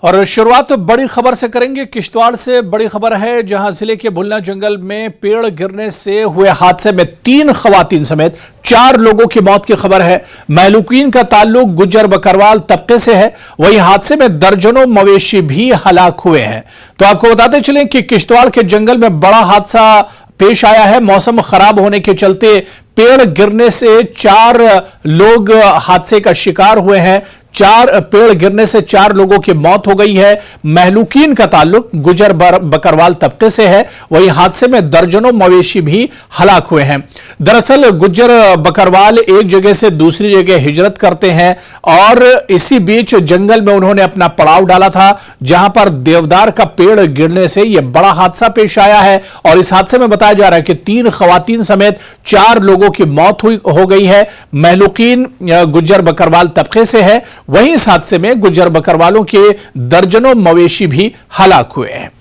और शुरुआत बड़ी खबर से करेंगे। किश्तवाड़ से बड़ी खबर है, जहां जिले के भुलना जंगल में पेड़ गिरने से हुए हादसे में 3 खवातीन समेत 4 लोगों की मौत की खबर है। महलूकीन का ताल्लुक गुज्जर बकरवाल तबके से है। वहीं हादसे में दर्जनों मवेशी भी हलाक हुए हैं। तो आपको बताते चलें कि किश्तवाड़ के जंगल में बड़ा हादसा पेश आया है। मौसम खराब होने के चलते पेड़ गिरने से 4 लोग हादसे का शिकार हुए हैं। 4 पेड़ गिरने से 4 लोगों की मौत हो गई है। महलूकीन का ताल्लुक गुजर बकरवाल तबके से है। वहीं हादसे में दर्जनों मवेशी भी हलाक हुए हैं। दरअसल गुज्जर बकरवाल एक जगह से दूसरी जगह हिजरत करते हैं और इसी बीच जंगल में उन्होंने अपना पड़ाव डाला था, जहां पर देवदार का पेड़ गिरने से यह बड़ा हादसा पेश आया है। और इस हादसे में बताया जा रहा है कि 3 खवातीन समेत 4 लोगों की मौत हो गई है। महलूकीन गुज्जर बकरवाल तबके से है। वहीं इस हादसे में गुज्जर बकरवालों के दर्जनों मवेशी भी हलाक हुए हैं।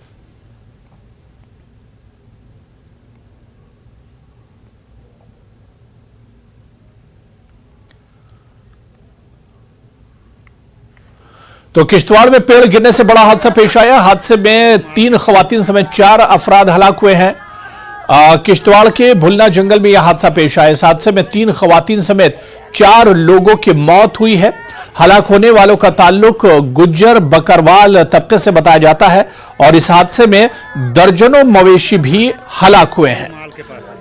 तो किश्तवाड़ में पेड़ गिरने से बड़ा हादसा पेश आया। हादसे में 3 खवातीन समेत 4 अफराद हलाक हुए हैं। किश्तवाड़ के भुलना जंगल में यह हादसा पेश आया। इस हादसे में 3 खवातीन समेत 4 लोगों की मौत हुई है। हलाक होने वालों का ताल्लुक गुज्जर बकरवाल तबके से बताया जाता है और इस हादसे में दर्जनों मवेशी भी हलाक हुए हैं।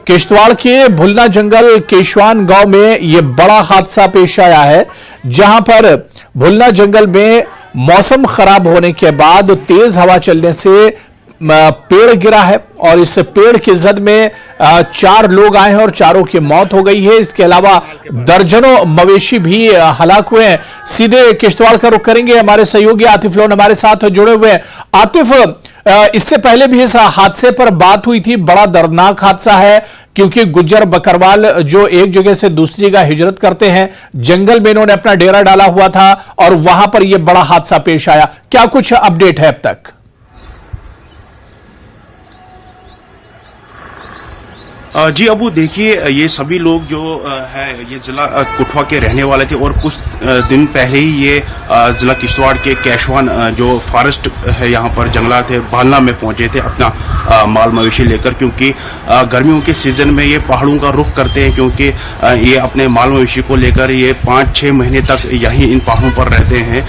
किश्तवाड़ के भुलना जंगल केशवान गांव में यह बड़ा हादसा पेश आया है, जहां पर भुलना जंगल में मौसम खराब होने के बाद तेज हवा चलने से पेड़ गिरा है और इस पेड़ की जद में 4 लोग आए हैं और 4 की मौत हो गई है। इसके अलावा दर्जनों मवेशी भी हलाक हुए हैं। सीधे किश्तवाड़ का रुख करेंगे। हमारे सहयोगी आतिफ लोन हमारे साथ जुड़े हुए हैं। आतिफ, इससे पहले भी इस हादसे पर बात हुई थी। बड़ा दर्दनाक हादसा है, क्योंकि गुज्जर बकरवाल जो एक जगह से दूसरी जगह हिजरत करते हैं, जंगल में इन्होंने अपना डेरा डाला हुआ था और वहां पर यह बड़ा हादसा पेश आया। क्या कुछ अपडेट है अब तक? जी अबू, देखिए, ये सभी लोग जो है ये ज़िला कुठवा के रहने वाले थे और कुछ दिन पहले ही ये ज़िला किश्तवाड़ के केशवान जो फॉरेस्ट है, यहाँ पर जंगलात है, भालना में पहुंचे थे अपना माल मवेशी लेकर, क्योंकि गर्मियों के सीज़न में ये पहाड़ों का रुख करते हैं, क्योंकि ये अपने माल मवेशी को लेकर ये 5-6 महीने तक यहीं इन पहाड़ों पर रहते हैं।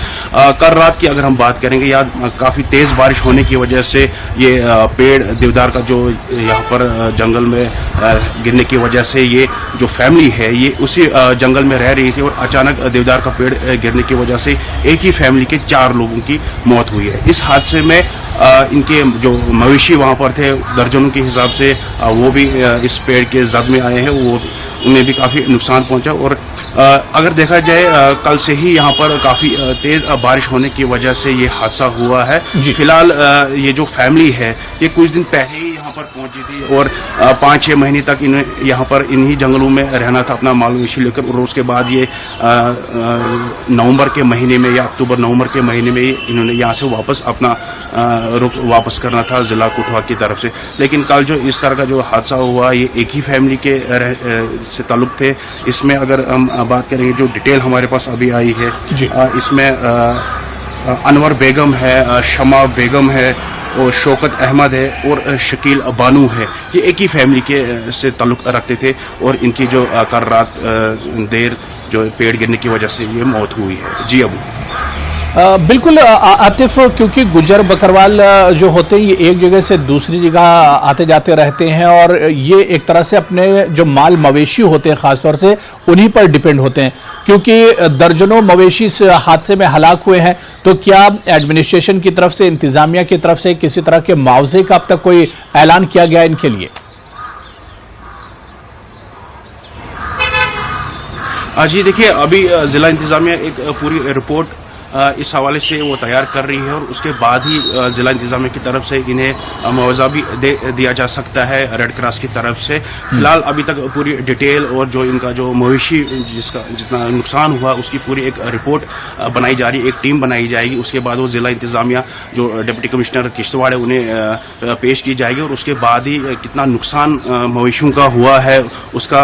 कल रात की अगर हम बात करेंगे, या काफ़ी तेज़ बारिश होने की वजह से ये पेड़ देवदार का जो यहाँ पर जंगल में गिरने की वजह से ये जो फैमिली है ये उसी जंगल में रह रही थी और अचानक देवदार का पेड़ गिरने की वजह से एक ही फैमिली के 4 लोगों की मौत हुई है। इस हादसे में इनके जो मवेशी वहाँ पर थे दर्जनों के हिसाब से, वो भी इस पेड़ के जद में आए हैं। वो उन्हें भी काफ़ी नुकसान पहुंचा। और अगर देखा जाए, कल से ही यहाँ पर काफ़ी तेज़ बारिश होने की वजह से ये हादसा हुआ है। फिलहाल ये जो फैमिली है ये कुछ दिन पहले ही यहाँ पर पहुंची थी और 5-6 महीने तक इन्हें यहाँ पर इन्हीं जंगलों में रहना था अपना माल मवेशी लेकर। और उसके बाद ये नवंबर के महीने में या अक्टूबर-नवंबर के महीने में इन्होंने यहाँ से वापस अपना रुख वापस करना था ज़िला कुठवा की तरफ से। लेकिन कल जो इस तरह का जो हादसा हुआ, ये एक ही फैमिली के से ताल्लुक थे। इसमें अगर हम बात करेंगे, जो डिटेल हमारे पास अभी आई है, इसमें अनवर बेगम है, शमा बेगम है और शौकत अहमद है और शकील बानू है। ये एक ही फैमिली के से ताल्लुक रखते थे और इनकी जो कल रात देर जो पेड़ गिरने की वजह से ये मौत हुई है। जी अबू। बिल्कुल आतिफ, क्योंकि गुज्जर बकरवाल जो होते हैं ये एक जगह से दूसरी जगह आते जाते रहते हैं और ये एक तरह से अपने जो माल मवेशी होते हैं खासतौर से उन्हीं पर डिपेंड होते हैं, क्योंकि दर्जनों मवेशी इस हादसे में हलाक हुए हैं। तो क्या एडमिनिस्ट्रेशन की तरफ से, इंतजामिया की तरफ से किसी तरह के मुआवजे का अब तक कोई ऐलान किया गया इनके लिए? जी देखिए, अभी ज़िला इंतजामिया एक पूरी रिपोर्ट इस हवाले से वो तैयार कर रही है और उसके बाद ही ज़िला इंतजामिया की तरफ से इन्हें मुआवजा भी दिया जा सकता है रेड क्रॉस की तरफ से। फिलहाल अभी तक पूरी डिटेल और जो इनका जो मवेशी जिसका जितना नुकसान हुआ उसकी पूरी एक रिपोर्ट बनाई जा रही है, एक टीम बनाई जाएगी। उसके बाद वो ज़िला इंतजामिया जो डिप्टी कमिश्नर किश्तवाड़ है उन्हें पेश की जाएगी और उसके बाद ही कितना नुकसान मवेशियों का हुआ है उसका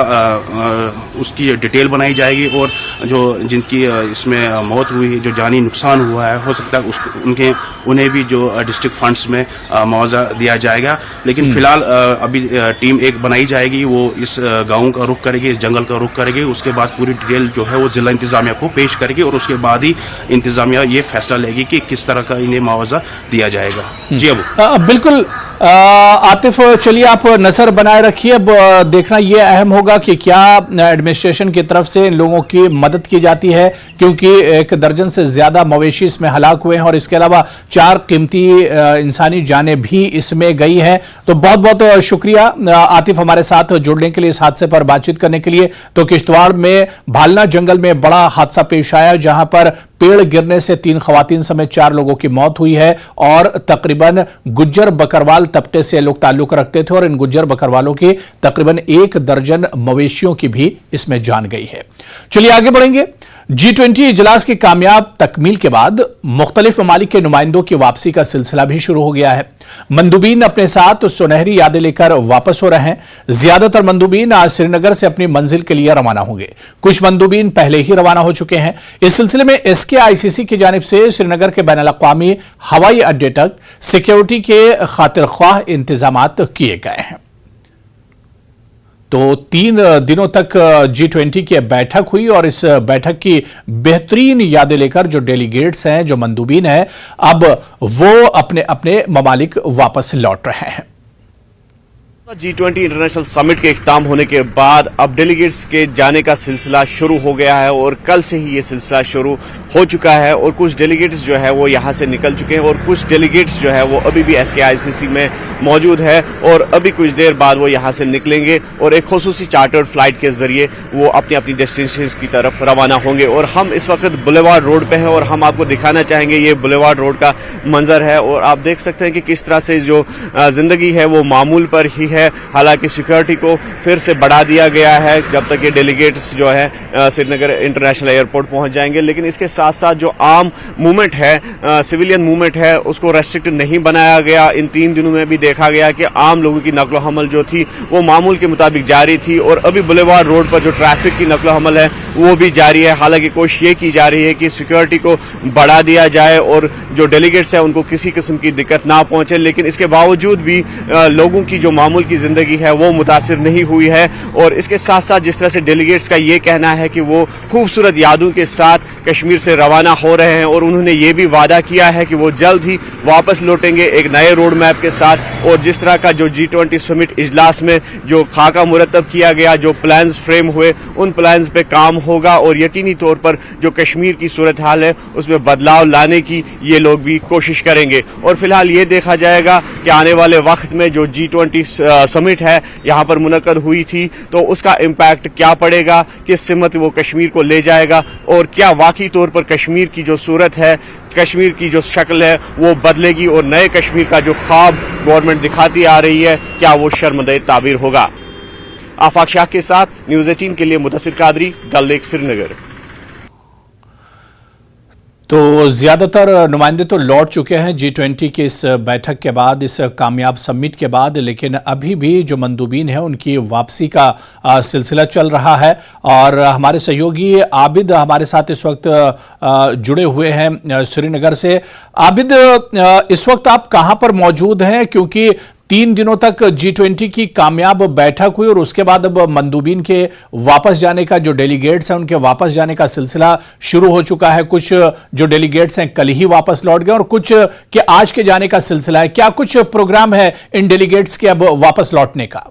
उसकी डिटेल बनाई जाएगी और जो जिनकी इसमें मौत हुई है, जो जानी नुकसान हुआ है, हो सकता है उन्हें भी जो डिस्ट्रिक्ट फंड्स में मुआवजा दिया जाएगा। लेकिन फिलहाल अभी टीम एक बनाई जाएगी, वो इस गाँव का रुख करेगी, इस जंगल का रुख करेगी। उसके बाद पूरी डिटेल जो है वो जिला इंतजामिया को पेश करेगी और उसके बाद ही इंतजामिया ये फैसला लेगी कि किस तरह का इन्हें मुआवजा दिया जाएगा। जी अबू। बिल्कुल आतिफ, चलिए आप नजर बनाए रखिए। अब देखना यह अहम होगा कि क्या एडमिनिस्ट्रेशन की तरफ से इन लोगों की मदद की जाती है, क्योंकि 1 दर्जन से ज्यादा मवेशी इसमें हलाक हुए हैं और इसके अलावा 4 कीमती इंसानी जानें भी इसमें गई हैं। तो बहुत बहुत शुक्रिया आतिफ हमारे साथ जुड़ने के लिए, इस हादसे पर बातचीत करने के लिए। तो किश्तवाड़ में भालना जंगल में बड़ा हादसा पेश आया, जहां पर पेड़ गिरने से 3 खवातीन समेत 4 लोगों की मौत हुई है और तकरीबन गुज्जर बकरवाल तबके से लोग ताल्लुक रखते थे और इन गुज्जर बकरवालों की तकरीबन 1 दर्जन मवेशियों की भी इसमें जान गई है। चलिए आगे बढ़ेंगे। G20 इजलास की कामयाब तकमील के बाद मुख्तलिफ ममालिक के नुमाइंदों की वापसी का सिलसिला भी शुरू हो गया है। मंदूबीन अपने साथ सुनहरी यादें लेकर वापस हो रहे हैं। ज्यादातर मंदूबीन आज श्रीनगर से अपनी मंजिल के लिए रवाना होंगे। कुछ मंदूबीन पहले ही रवाना हो चुके हैं। इस सिलसिले में SKICC की जानिब से श्रीनगर के बैनुल-अक़वामी हवाई अड्डे तक सिक्योरिटी के खातिर ख्वाह इंतजामात किए गए हैं। तो 3 दिनों तक G20 की बैठक हुई और इस बैठक की बेहतरीन यादें लेकर जो डेलीगेट्स हैं, जो मंदूबीन हैं, अब वो अपने अपने ममालिक वापस लौट रहे हैं। G20 इंटरनेशनल समिट के इख्तिताम होने के बाद अब डेलीगेट्स के जाने का सिलसिला शुरू हो गया है और कल से ही ये सिलसिला शुरू हो चुका है और कुछ डेलीगेट्स जो है वो यहाँ से निकल चुके हैं और कुछ डेलीगेट्स जो है वो अभी भी SKICC में मौजूद है और अभी कुछ देर बाद वो यहाँ से निकलेंगे और एक खुसूसी चार्टर्ड फ्लाइट के जरिए वो अपनी अपनी डेस्टिनेशन की तरफ रवाना होंगे। और हम इस वक्त बुलेवार्ड रोड पे हैं और हम आपको दिखाना चाहेंगे ये बुलेवार्ड रोड का मंजर है और आप देख सकते हैं कि किस तरह से जो जिंदगी है वो मामूल पर ही है। हालांकि सिक्योरिटी को फिर से बढ़ा दिया गया है जब तक ये डेलीगेट्स जो है श्रीनगर इंटरनेशनल एयरपोर्ट पहुंच जाएंगे, लेकिन इसके साथ साथ जो आम मूवमेंट है, सिविलियन मूवमेंट है, उसको रेस्ट्रिक्ट नहीं बनाया गया। इन 3 दिनों में भी देखा गया कि आम लोगों की नकलो हमल जो थी वो मामूल के मुताबिक जारी थी और अभी बुलेवार्ड रोड पर जो ट्रैफिक की नकलो हमल है वो भी जारी है। हालांकि कोशिश ये की जा रही है कि सिक्योरिटी को बढ़ा दिया जाए और जो डेलीगेट्स है उनको किसी किस्म की दिक्कत ना पहुंचे, लेकिन इसके बावजूद भी लोगों की जो मामूल की जिंदगी है वो मुतासिर नहीं हुई है। और इसके साथ साथ जिस तरह से डेलीगेट्स का ये कहना है कि वो खूबसूरत यादों के साथ कश्मीर से रवाना हो रहे हैं और उन्होंने ये भी वादा किया है कि वो जल्द ही वापस लौटेंगे एक नए रोड मैप के साथ। और जिस तरह का जो G20 समिट इजलास में जो खाका मुरतब किया गया, जो प्लान्स फ्रेम हुए, उन प्लान्स पे काम होगा और यकीनी तौर पर जो कश्मीर की सूरत हाल है उसमें बदलाव लाने की ये लोग भी कोशिश करेंगे। और फिलहाल ये देखा जाएगा कि आने वाले वक्त में जो G20 समिट है यहाँ पर मुनक्कद हुई थी तो उसका इम्पैक्ट क्या पड़ेगा, किस सिमत वो कश्मीर को ले जाएगा और क्या वाकई तौर पर कश्मीर की जो सूरत है, कश्मीर की जो शक्ल है वो बदलेगी और नए कश्मीर का जो ख्वाब गवर्नमेंट दिखाती आ रही है क्या वो शर्मदे ताबीर होगा। आफाक शाह के साथ न्यूज़ 18 के लिए मुदस्सिर कादरी, डल लेक, श्रीनगर। तो ज्यादातर नुमाइंदे तो लौट चुके हैं G20 की इस बैठक के बाद, इस कामयाब समिट के बाद, लेकिन अभी भी जो मंदूबीन है उनकी वापसी का सिलसिला चल रहा है। और हमारे सहयोगी आबिद हमारे साथ इस वक्त जुड़े हुए हैं श्रीनगर से। आबिद, इस वक्त आप कहां पर मौजूद हैं, क्योंकि 3 दिनों तक G20 की कामयाब बैठक हुई और उसके बाद अब मंदूबीन के वापस जाने का, जो डेलीगेट्स हैं उनके वापस जाने का सिलसिला शुरू हो चुका है। कुछ जो डेलीगेट्स हैं कल ही वापस लौट गए और कुछ के आज के जाने का सिलसिला है। क्या कुछ प्रोग्राम है इन डेलीगेट्स के अब वापस लौटने का?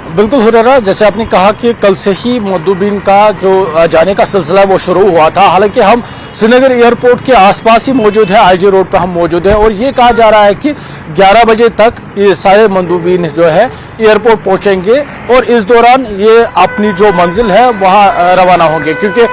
बिल्कुल हुरैरा, जैसे आपने कहा कि कल से ही मंदूबीन का जो जाने का सिलसिला वो शुरू हुआ था। हालांकि हम श्रीनगर एयरपोर्ट के आसपास ही मौजूद है, IG रोड पर हम मौजूद है और ये कहा जा रहा है कि 11 बजे तक ये सारे मंदूबीन जो है एयरपोर्ट पहुंचेंगे और इस दौरान ये अपनी जो मंजिल है वहां रवाना होंगे, क्योंकि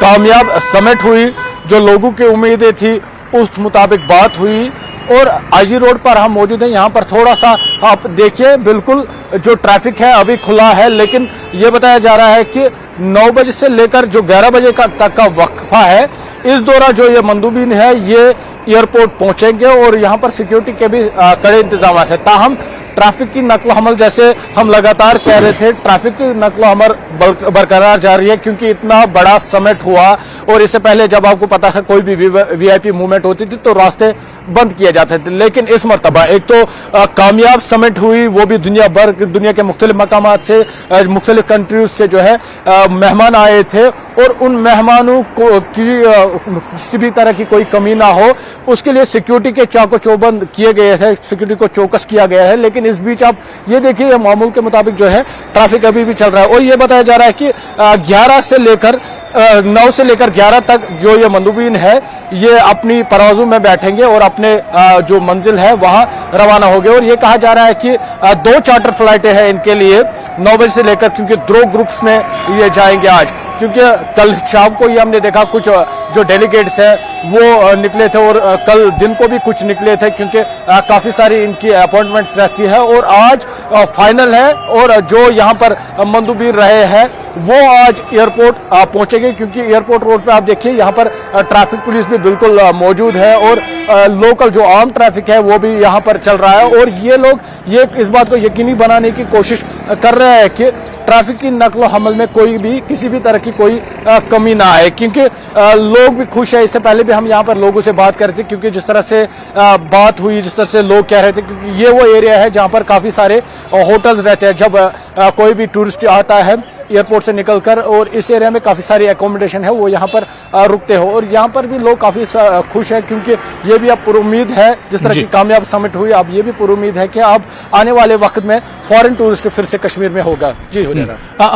कामयाब समिट हुई, जो लोगों की उम्मीदें थी उस मुताबिक बात हुई। और IG रोड पर हम मौजूद हैं, यहाँ पर थोड़ा सा आप देखिए, बिल्कुल जो ट्रैफिक है अभी खुला है, लेकिन ये बताया जा रहा है कि 9 बजे से लेकर जो 11 बजे तक का वक्फा है, इस दौरान जो ये मंदूबीन है ये एयरपोर्ट पहुंचेंगे और यहाँ पर सिक्योरिटी के भी कड़े इंतजाम है। ताहम ट्रैफिक की नकलो हमल, जैसे हम लगातार कह रहे थे, ट्रैफिक की नकलो हमल बरकरार जा रही है क्योंकि इतना बड़ा समिट हुआ और इससे पहले जब आपको पता था कोई भी वीआईपी मूवमेंट होती थी तो रास्ते बंद किए जाते थे। लेकिन इस मरतबा एक तो कामयाब समिट हुई, वो भी दुनिया के मुख्तलिफ मकामात से, मुख्तलिफ कंट्रीज से जो है मेहमान आए थे और उन मेहमानों को किसी भी तरह की कोई कमी ना हो उसके लिए सिक्योरिटी के चाको चौबंद किए गए थे, सिक्योरिटी को चौकस किया गया है। लेकिन इस बीच आप ये देखिए मामूल के मुताबिक जो है ट्रैफिक अभी भी चल रहा है और ये बताया जा रहा है कि 9 से लेकर 11 तक जो ये मंदूबीन है ये अपनी परवाज़ों में बैठेंगे और अपने जो मंजिल है वहां रवाना हो गए। और ये कहा जा रहा है कि 2 चार्टर फ्लाइटें हैं इनके लिए 9 बजे से लेकर, क्योंकि 2 ग्रुप्स में ये जाएंगे आज, क्योंकि कल शाम को ये हमने देखा कुछ जो डेलीगेट्स हैं वो निकले थे और कल दिन को भी कुछ निकले थे क्योंकि काफी सारी इनकी अपॉइंटमेंट्स रहती है और आज फाइनल है। और जो यहाँ पर मंदूबीन रहे हैं वो आज एयरपोर्ट पहुंचेंगे क्योंकि एयरपोर्ट रोड पे आप देखिए यहाँ पर ट्रैफिक पुलिस भी बिल्कुल मौजूद है और लोकल जो आम ट्रैफिक है वो भी यहाँ पर चल रहा है। और ये लोग ये इस बात को यकीनी बनाने की कोशिश कर रहे हैं कि ट्रैफिक की नकलो हमल में कोई भी किसी भी तरह की कोई कमी ना आए, क्योंकि लोग भी खुश है। इससे पहले भी हम यहाँ पर लोगों से बात कर रहे थे क्योंकि जिस तरह से बात हुई, जिस तरह से लोग कह रहे थे, क्योंकि ये वो एरिया है जहाँ पर काफी सारे होटल्स रहते हैं जब कोई भी टूरिस्ट आता है एयरपोर्ट से निकलकर, और इस एरिया में काफी सारी एकोमोडेशन है वो यहाँ पर रुकते हो और यहाँ पर भी लोग काफी खुश है क्योंकि ये भी अब पुरुमीद है जिस तरह की कामयाब समिट हुई, अब ये भी पुरुमीद है कि अब आने वाले वक्त में फॉरेन टूरिस्ट फिर से कश्मीर में होगा। जी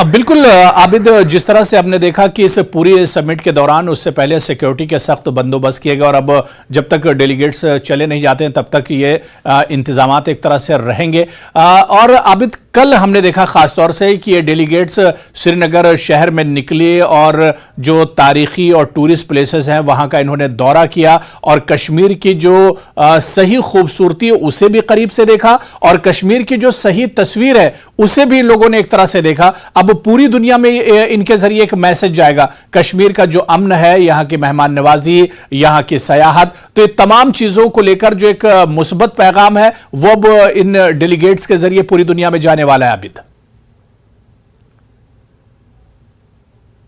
बिल्कुल आबिद, जिस तरह से आपने देखा कि इस पूरी समिट के दौरान उससे पहले सिक्योरिटी के सख्त बंदोबस्त किए गए और अब जब तक डेलीगेट्स चले नहीं जाते हैं तब तक ये इंतजामात एक तरह से रहेंगे। और आबिद, कल हमने देखा खासतौर से कि ये डेलीगेट्स श्रीनगर शहर में निकले और जो तारीखी और टूरिस्ट प्लेसेस हैं वहां का इन्होंने दौरा किया और कश्मीर की जो सही खूबसूरती उसे भी करीब से देखा और कश्मीर की जो सही तस्वीर है उसे भी लोगों ने एक तरह से देखा। अब पूरी दुनिया में इनके जरिए एक मैसेज जाएगा, कश्मीर का जो अमन है, यहाँ की मेहमान नवाजी, यहाँ की सयाहत, तो ये तमाम चीजों को लेकर जो एक मुस्बत पैगाम है वो अब इन डेलीगेट्स के जरिए पूरी दुनिया में जाने वाला है। आबिद,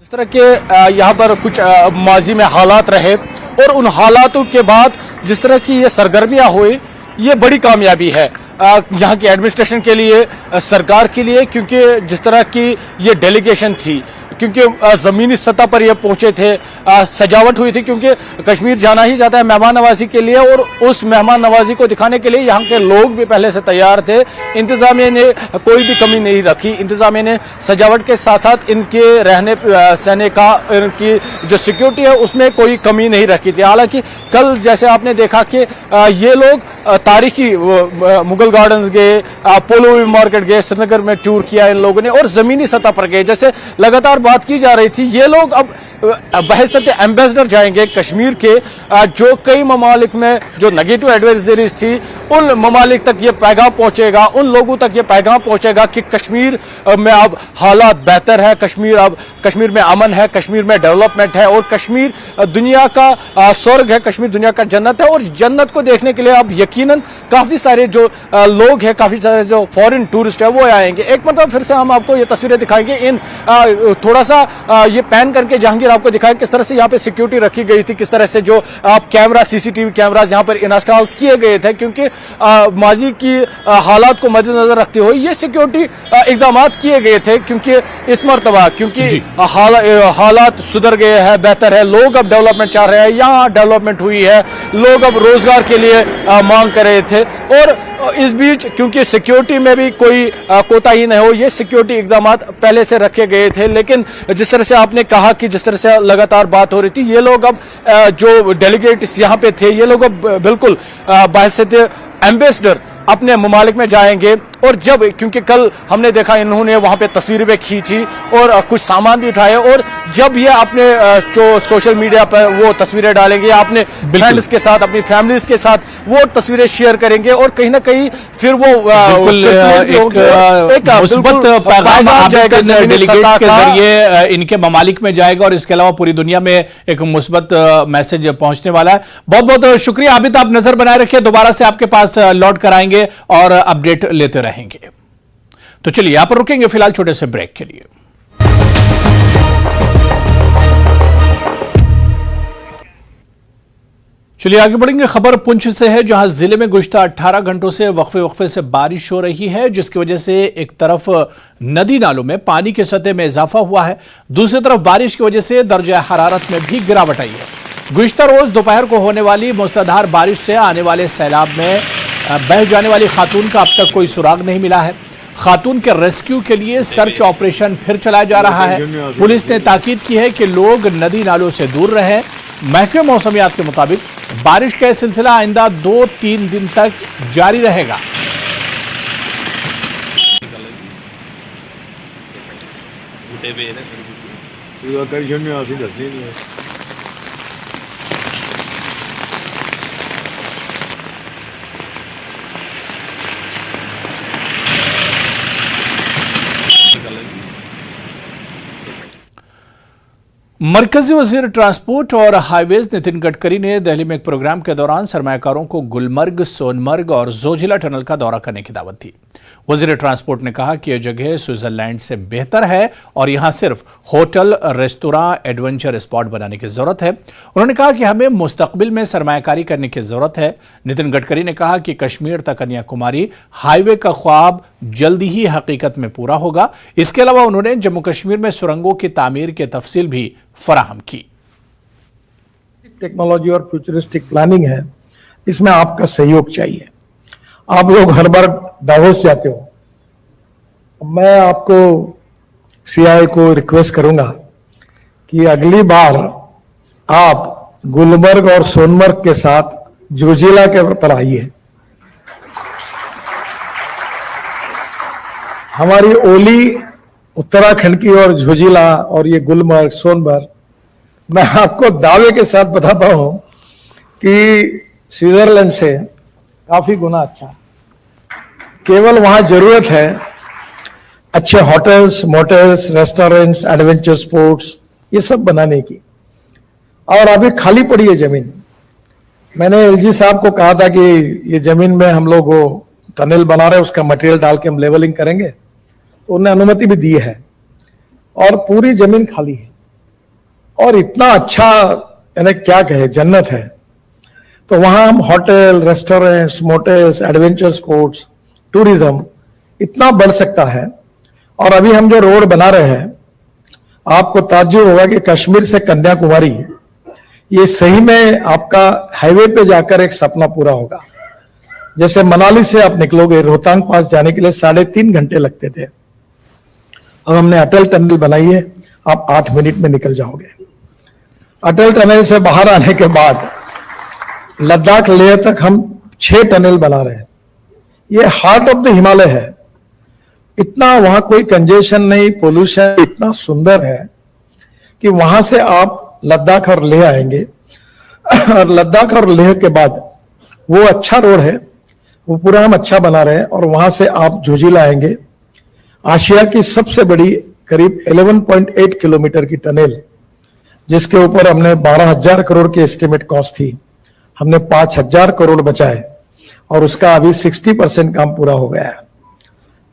इस तरह के यहाँ पर कुछ माजी में हालात रहे और उन हालातों के बाद जिस तरह की ये सरगर्मियां हुई, ये बड़ी कामयाबी है यहाँ की एडमिनिस्ट्रेशन के लिए, सरकार के लिए, क्योंकि जिस तरह की ये डेलीगेशन थी, क्योंकि जमीनी सतह पर ये पहुंचे थे, सजावट हुई थी, क्योंकि कश्मीर जाना ही जाता है मेहमान नवाजी के लिए और उस मेहमान नवाजी को दिखाने के लिए यहाँ के लोग भी पहले से तैयार थे। इंतजामिया ने कोई भी कमी नहीं रखी, इंतजामिया ने सजावट के साथ साथ इनके रहने सहने का, इनकी जो सिक्योरिटी है उसमें कोई कमी नहीं रखी थी। हालांकि कल जैसे आपने देखा कि ये लोग तारीखी मुगल गार्डन्स गए, पोलो मार्केट गए, श्रीनगर में टूर किया इन लोगों ने और जमीनी सतह पर गए। जैसे लगातार बात की जा रही थी, ये लोग अब बहसत एम्बेसडर जाएंगे कश्मीर के, जो कई ममालिक में जो नेगेटिव एडवाइजरीज थी उन ममालिक तक ये पैगाम पहुंचेगा, उन लोगों तक ये पैगाम पहुंचेगा कि कश्मीर में अब हालात बेहतर है, कश्मीर में अमन है, कश्मीर में डेवलपमेंट है और कश्मीर दुनिया का स्वर्ग है, कश्मीर दुनिया का जन्नत है। और जन्नत को देखने के लिए अब यकीनन काफी सारे जो लोग हैं, काफी सारे जो फॉरेन टूरिस्ट है वो आएंगे। एक मतलब फिर से हम आपको ये तस्वीरें दिखाएंगे, इन थोड़ा सा ये पैन करके जहांगीर आपको दिखाया किस तरह से यहाँ पे सिक्योरिटी रखी गई थी, किस तरह से जो आप कैमरा, सीसीटीवी कैमरास यहाँ पर इंस्टॉल किए गए थे, क्योंकि माजी की हालात को मद्देनजर रखते हुए ये सिक्योरिटी इकदाम किए गए थे, क्योंकि इस मरतबा क्योंकि हालात सुधर गए हैं, बेहतर है, लोग अब डेवलपमेंट चाह रहे हैं, यहाँ डेवलपमेंट हुई है, लोग अब रोजगार के लिए मांग कर रहे थे। और इस बीच क्योंकि सिक्योरिटी में भी कोई कोताही न हो, ये सिक्योरिटी इकदाम पहले से रखे गए थे। लेकिन जिस तरह से आपने कहा कि जिस तरह से लगातार बात हो रही थी, ये लोग अब जो डेलीगेट्स यहाँ पे थे, ये लोग अब बिल्कुल बाहर एम्बेसडर अपने ममालिक में जाएंगे और जब क्योंकि कल हमने देखा इन्होंने वहां पे तस्वीरें भी खींची और कुछ सामान भी उठाए, और जब ये अपने जो सोशल मीडिया पर वो तस्वीरें डालेंगे, अपने फ्रेंड्स के साथ, अपनी फैमिलीज के साथ वो तस्वीरें शेयर करेंगे, और कहीं ना कहीं फिर वो एक मुस्बत पैगाम डेलीगेट्स के जरिए इनके ममालिक में जाएगा और इसके अलावा पूरी दुनिया में एक मुस्बत मैसेज पहुंचने वाला है। बहुत बहुत शुक्रिया आबिद, आप नजर बनाए रखिए, दोबारा से आपके पास लौट कर आएंगे और अपडेट लेते रहेंगे। तो चलिए यहां पर रुकेंगे फिलहाल छोटे से ब्रेक के लिए। चलिए आगे बढ़ेंगे। खबर पुंछ से है, जहां जिले में गुज़श्ता 18 घंटों से वक्फे से बारिश हो रही है, जिसकी वजह से एक तरफ नदी नालों में पानी की सतह में इजाफा हुआ है, दूसरी तरफ बारिश की वजह से दर्जा हरारत में भी गिरावट आई है। गुज़श्ता रोज दोपहर को होने वाली मूसलाधार बारिश से आने वाले सैलाब में बह जाने वाली खातून का अब तक कोई सुराग नहीं मिला है। खातून के रेस्क्यू के लिए सर्च ऑपरेशन फिर चलाया जा रहा है। पुलिस ने ताकीद की है कि लोग नदी नालों से दूर रहें। महकमे मौसमियात के मुताबिक बारिश का सिलसिला आइंदा 2-3 दिन तक जारी रहेगा। मरकजी वजीर ट्रांसपोर्ट और हाईवेज नितिन गडकरी ने दिल्ली में एक प्रोग्राम के दौरान सरमायाकारों को गुलमर्ग, सोनमर्ग और जोजिला टनल का दौरा करने की दावत दी। वजीर ट्रांसपोर्ट ने कहा कि यह जगह स्विट्जरलैंड से बेहतर है और यहां सिर्फ होटल, रेस्तोरां, एडवेंचर स्पॉट बनाने की जरूरत है। उन्होंने कहा कि हमें मुस्तकबिल में सरमायाकारी करने की जरूरत है। नितिन गडकरी ने कहा कि कश्मीर तक कन्याकुमारी हाईवे का ख्वाब जल्दी ही हकीकत में पूरा होगा। इसके अलावा उन्होंने जम्मू कश्मीर में सुरंगों की तामीर की तफसील भी फराहम की। टेक्नोलॉजी और फ्यूचरिस्टिक प्लानिंग है, इसमें आपका सहयोग चाहिए। आप लोग हर बार दावोस जाते हो, मैं आपको सीआई को रिक्वेस्ट करूंगा कि अगली बार आप गुलमर्ग और सोनमर्ग के साथ जोजिला के पर आइए। हमारी ओली उत्तराखंड की और जोजिला और ये गुलमर्ग, सोनमर्ग, मैं आपको दावे के साथ बताता हूं कि स्विट्जरलैंड से काफी गुना अच्छा। केवल वहां जरूरत है अच्छे hotels, motels, restaurants, adventure sports, ये सब बनाने की। और अभी खाली पड़ी है जमीन। मैंने एलजी साहब को कहा था कि ये जमीन में हम लोग वो टनल बना रहे हैं, उसका मटेरियल डाल के हम लेवलिंग करेंगे, तो उन्हें अनुमति भी दी है और पूरी जमीन खाली है। और इतना अच्छा, यानी क्या कहे, जन्नत है। तो वहां हम hotel, restaurants, motels, adventure sports, tourism इतना बढ़ सकता है। और अभी हम जो रोड बना रहे हैं, आपको ताज्जुब होगा कि कश्मीर से कन्याकुमारी, ये सही में आपका हाईवे पे जाकर एक सपना पूरा होगा। जैसे मनाली से आप निकलोगे, रोहतांग पास जाने के लिए 3.5 घंटे लगते थे, अब हमने अटल टनल बनाई है, आप 8 मिनट में निकल जाओगे। अटल टनल से बाहर आने के बाद लद्दाख लेह तक हम 6 टनल बना रहे हैं। ये हार्ट ऑफ द हिमालय है। इतना वहां कोई कंजेशन नहीं, पोल्यूशन इतना सुंदर है कि वहां से आप लद्दाख और लेह आएंगे और लद्दाख और लेह के बाद वो अच्छा रोड है, वो पूरा हम अच्छा बना रहे हैं। और वहां से आप जोजिला आएंगे, आशिया की सबसे बड़ी करीब 11.8 किलोमीटर की टनल, जिसके ऊपर हमने 12,000 करोड़ की एस्टिमेट कॉस्ट थी, हमने 5,000 करोड़ बचाए और उसका अभी 60% काम पूरा हो गया है।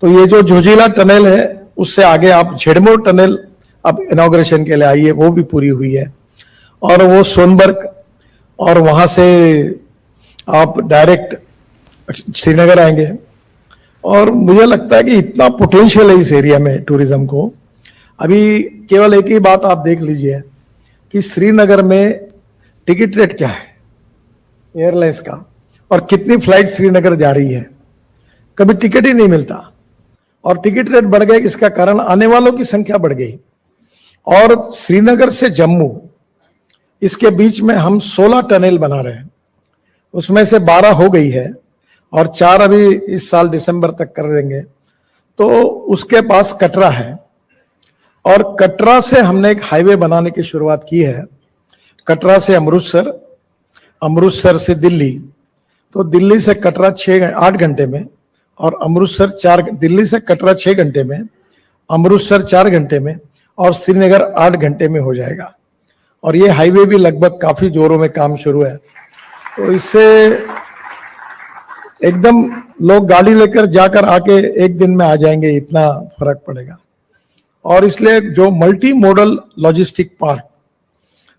तो ये जो जोजिला टनल है, उससे आगे आप झेड़मोर टनल अब इनॉग्रेशन के लिए आइए, वो भी पूरी हुई है। और वो सोनबर्ग, और वहां से आप डायरेक्ट श्रीनगर आएंगे। और मुझे लगता है कि इतना पोटेंशियल है इस एरिया में टूरिज्म को। अभी केवल एक ही बात आप देख लीजिए कि श्रीनगर में टिकट रेट क्या है एयरलाइंस का, और कितनी फ्लाइट श्रीनगर जा रही है, कभी टिकट ही नहीं मिलता। और टिकट रेट बढ़ गए, इसका कारण आने वालों की संख्या बढ़ गई। और श्रीनगर से जम्मू, इसके बीच में हम 16 टनल बना रहे हैं, उसमें से 12 हो गई है और 4 अभी इस साल दिसंबर तक कर देंगे। तो उसके पास कटरा है और कटरा से हमने एक हाईवे बनाने की शुरुआत की है। कटरा से अमृतसर, अमृतसर से दिल्ली, तो दिल्ली से कटरा 8 घंटे में और अमृतसर दिल्ली से कटरा 6 घंटे में, अमृतसर 4 घंटे में और श्रीनगर 8 घंटे में हो जाएगा। और ये हाईवे भी लगभग काफी जोरों में काम शुरू है। तो इससे एकदम लोग गाड़ी लेकर जाकर आके एक दिन में आ जाएंगे, इतना फर्क पड़ेगा। और इसलिए जो मल्टी मॉडल लॉजिस्टिक पार्क,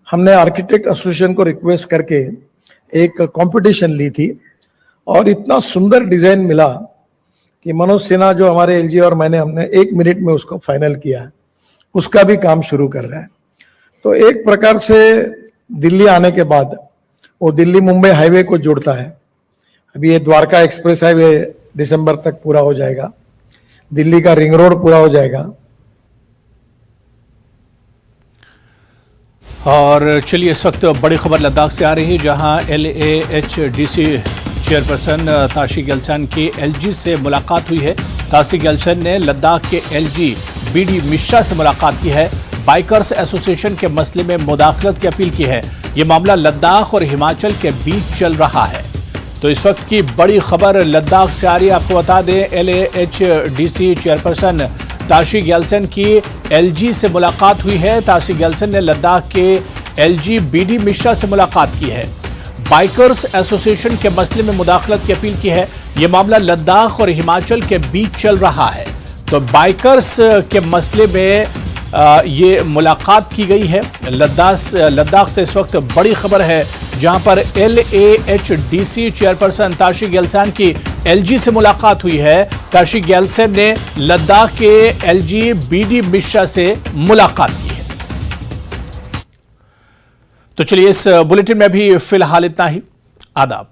हमने आर्किटेक्ट एसोसिएशन को रिक्वेस्ट करके एक कंपटीशन ली थी और इतना सुंदर डिजाइन मिला कि मनोज सिन्हा जो हमारे एलजी और हमने 1 मिनट में उसको फाइनल किया है। उसका भी काम शुरू कर रहा है। तो एक प्रकार से दिल्ली आने के बाद वो दिल्ली मुंबई हाईवे को जोड़ता है। अभी ये द्वारका एक्सप्रेस हाईवे दिसंबर तक पूरा हो जाएगा, दिल्ली का रिंग रोड पूरा हो जाएगा। और चलिए इस वक्त बड़ी खबर लद्दाख से आ रही है, जहां LAHDC चेयरपर्सन ताशी गैल्सन की LG से मुलाकात हुई है। ताशी गैल्सन ने लद्दाख के LG BD मिश्रा से मुलाकात की है। बाइकर्स एसोसिएशन के मसले में मुदाखलत की अपील की है। ये मामला लद्दाख और हिमाचल के बीच चल रहा है। तो इस वक्त की बड़ी खबर लद्दाख से आ रही है। आपको बता दें, LAHDC चेयरपर्सन ताशी गैल्सन की LG से मुलाकात हुई है। ताशी गैल्सन ने लद्दाख के LG BD मिश्रा से मुलाकात की है। बाइकर्स एसोसिएशन के मसले में मुदाखलत की अपील की है। यह मामला लद्दाख और हिमाचल के बीच चल रहा है। तो बाइकर्स के मसले में ये मुलाकात की गई है। लद्दाख से इस वक्त बड़ी खबर है, जहां पर LAHDC चेयरपर्सन ताशी गैल्सन की LG से मुलाकात हुई है। ताशी गैल्सन ने लद्दाख के LG BD मिश्रा से मुलाकात की है। तो चलिए इस बुलेटिन में भी फिलहाल इतना ही। आदाब।